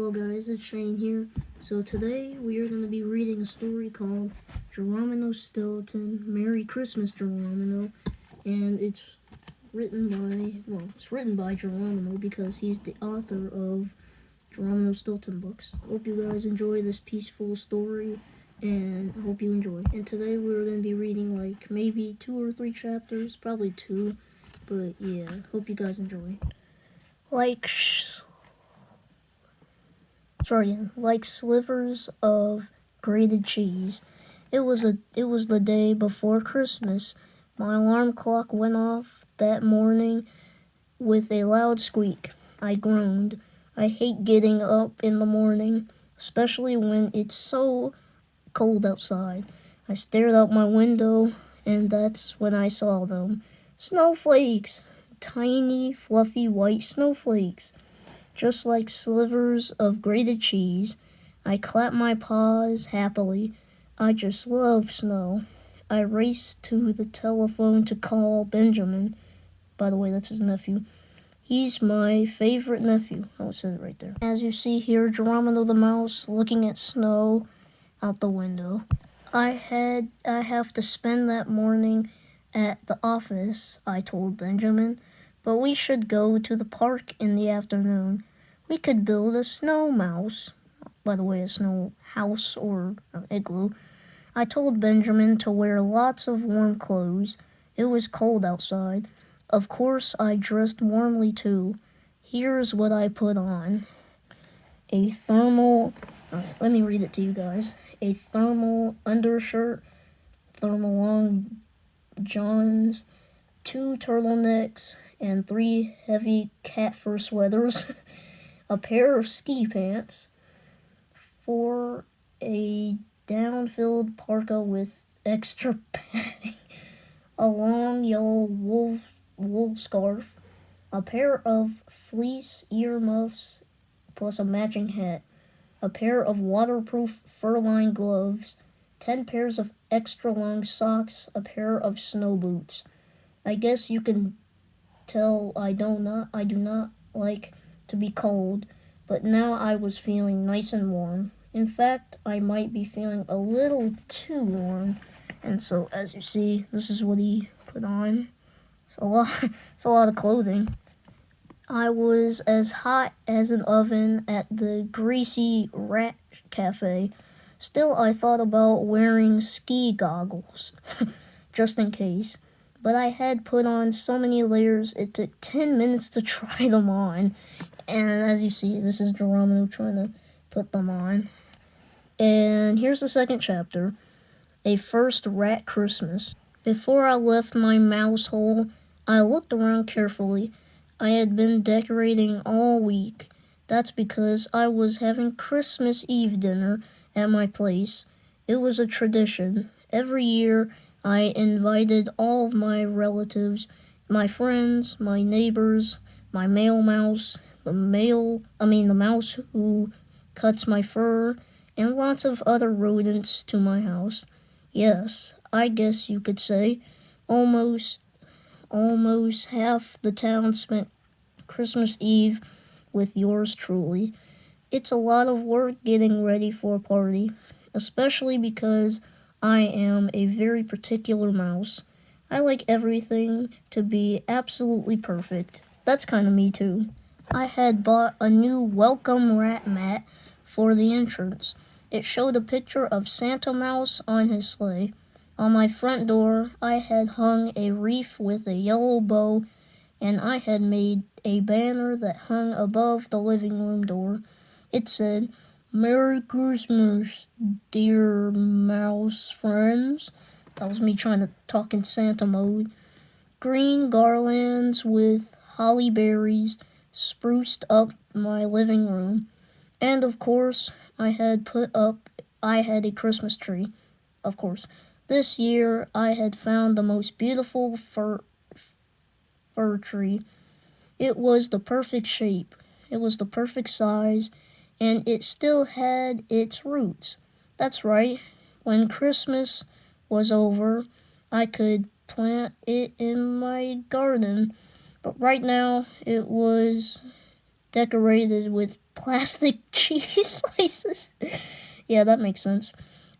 Hello guys, it's Shane here. So today we are going to be reading a story called Geronimo Stilton, Merry Christmas Geronimo, and it's written by Geronimo because he's the author of Geronimo Stilton books. Hope you guys enjoy this peaceful story, and I hope you enjoy. And today we're going to be reading like maybe 2 or 3 chapters, probably 2, but yeah, hope you guys enjoy. Like slivers of grated cheese. It was the day before Christmas. My alarm clock went off that morning with a loud squeak. I groaned. I hate getting up in the morning, especially when it's so cold outside. I stared out my window, and that's when I saw them. Snowflakes! Tiny, fluffy white snowflakes. Just like slivers of grated cheese. I clapped my paws happily. I just love snow. I raced to the telephone to call Benjamin. By the way, that's his nephew. He's my favorite nephew. Oh, it says it right there. As you see here, Geronimo the mouse looking at snow out the window. I have to spend that morning at the office, I told Benjamin, but we should go to the park in the afternoon. We could build a snow mouse. By the way, a snow house or igloo. I told Benjamin to wear lots of warm clothes. It was cold outside. Of course, I dressed warmly too. Here's what I put on. Let me read it to you guys. A thermal undershirt, thermal long johns, 2 turtlenecks, and 3 heavy cat fur sweaters, a pair of ski pants, for a down-filled parka with extra padding, a long yellow wool scarf, a pair of fleece earmuffs, plus a matching hat, a pair of waterproof fur-lined gloves, 10 pairs of extra long socks, a pair of snow boots. I guess you can tell I do not like to be cold, but now I was feeling nice and warm. In fact, I might be feeling a little too warm. And so, as you see, this is what he put on. It's a lot of clothing. I was as hot as an oven at the greasy rat cafe. Still, I thought about wearing ski goggles, just in case. But I had put on so many layers, it took 10 minutes to try them on. And as you see, this is Geronimo trying to put them on. And here's the second chapter, A First Rat Christmas. Before I left my mouse hole, I looked around carefully. I had been decorating all week. That's because I was having Christmas Eve dinner at my place. It was a tradition. Every year, I invited all of my relatives, my friends, my neighbors, my male mouse, the mouse who cuts my fur, and lots of other rodents to my house. Yes, I guess you could say almost half the town spent Christmas Eve with yours truly. It's a lot of work getting ready for a party, especially because I am a very particular mouse. I like everything to be absolutely perfect. That's kind of me too. I had bought a new welcome rat mat for the entrance. It showed a picture of Santa Mouse on his sleigh. On my front door, I had hung a wreath with a yellow bow, and I had made a banner that hung above the living room door. It said, "Merry Christmas, dear mouse friends." That was me trying to talk in Santa mode. Green garlands with holly berries spruced up my living room. And of course, I had a Christmas tree. Of course. This year, I had found the most beautiful fir tree. It was the perfect shape. It was the perfect size, and it still had its roots. That's right. When Christmas was over, I could plant it in my garden. But right now, it was decorated with plastic cheese slices. Yeah, that makes sense.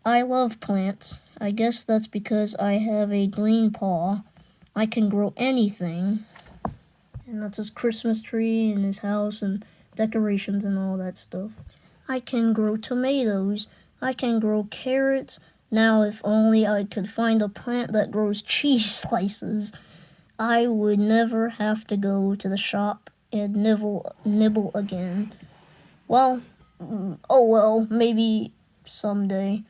I love plants. I guess that's because I have a green paw. I can grow anything. And that's his Christmas tree and his house and decorations and all that stuff. I can grow tomatoes. I can grow carrots. Now, if only I could find a plant that grows cheese slices, I would never have to go to the shop and nibble again. Well, oh well, maybe someday.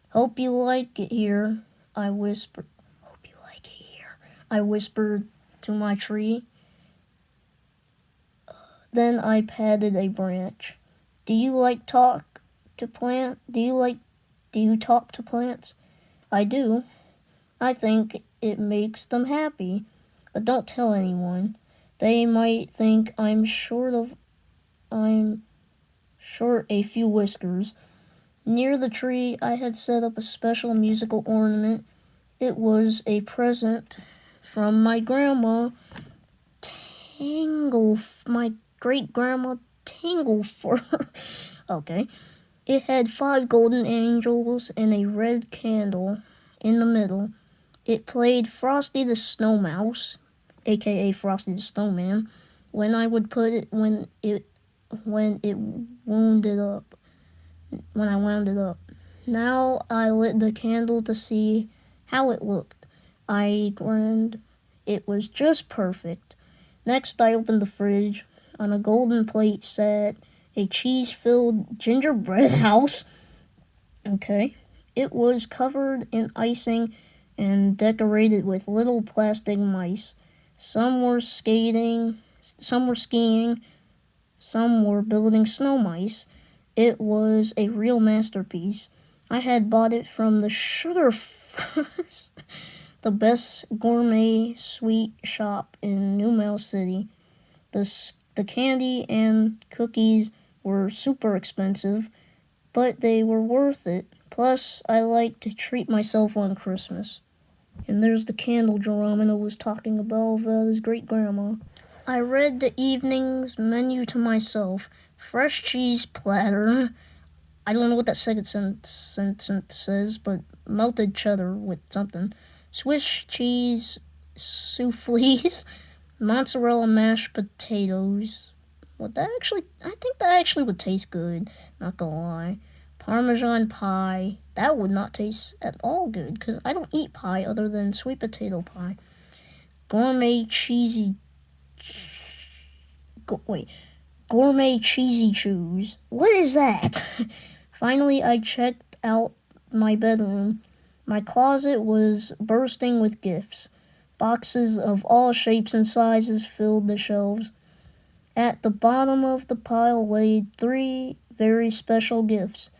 Hope you like it here, I whispered. Hope you like it here, I whispered to my tree. Then I patted a branch. Do you talk to plants? Do you talk to plants? I do. I think it makes them happy. But don't tell anyone. They might think I'm short a few whiskers. Near the tree, I had set up a special musical ornament. It was a present from my grandma, my great-grandma Tanglefur. Okay. It had 5 golden angels and a red candle in the middle. It played Frosty the Snowmouse, aka Frosty the Snowman, when I would put it when I wound it up. Now I lit the candle to see how it looked. I grinned. It was just perfect. Next I opened the fridge. On a golden plate sat a cheese-filled gingerbread house. Okay. It was covered in icing and decorated with little plastic mice. Some were skiing, some were building snow mice. It was a real masterpiece. I had bought it from the Sugar First, the best gourmet sweet shop in New Mail City. The candy and cookies were super expensive, but they were worth it. Plus, I like to treat myself on Christmas. And there's the candle Geronimo was talking about his great-grandma. I read the evening's menu to myself. Fresh cheese platter. I don't know what that second sentence says, but melted cheddar with something. Swiss cheese souffles. Mozzarella mashed potatoes. I think that actually would taste good, not gonna lie. Parmesan pie. That would not taste at all good, because I don't eat pie other than sweet potato pie. Gourmet cheesy chews. What is that? Finally, I checked out my bedroom. My closet was bursting with gifts. Boxes of all shapes and sizes filled the shelves. At the bottom of the pile lay 3 very special gifts.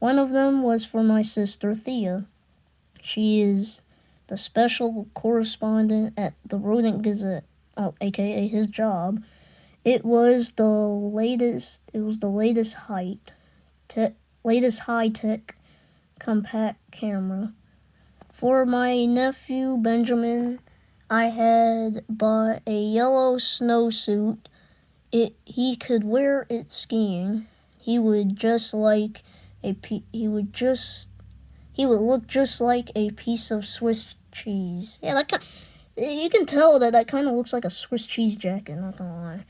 One of them was for my sister Thea. She is the special correspondent at the Rodent Gazette, aka his job. It was the latest high-tech compact camera. For my nephew Benjamin, I had bought a yellow snowsuit. He could wear it skiing. He would look just like a piece of Swiss cheese. Yeah, you can tell that kind of looks like a Swiss cheese jacket, not gonna lie.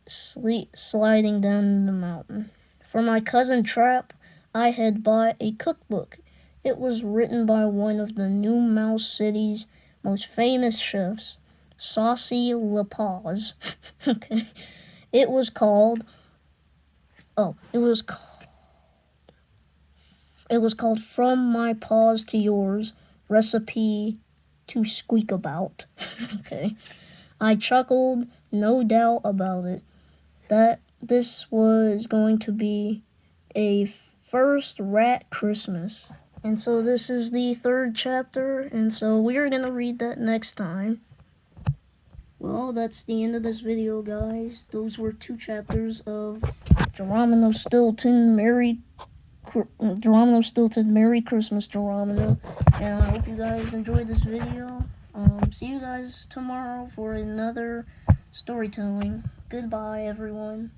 Sliding down the mountain. For my cousin Trap, I had bought a cookbook. It was written by one of the New Mouse City's most famous chefs, Saucy LaPaz. Okay. It was called From My Paws to Yours, Recipe to Squeak About. Okay. I chuckled, no doubt about it, that this was going to be a first rat Christmas. And so this is the 3rd chapter, and so we're going to read that next time. Well, that's the end of this video, guys. Those were 2 chapters of Geronimo Stilton, Merry Christmas, Geronimo. And I hope you guys enjoyed this video. See you guys tomorrow for another storytelling. Goodbye, everyone.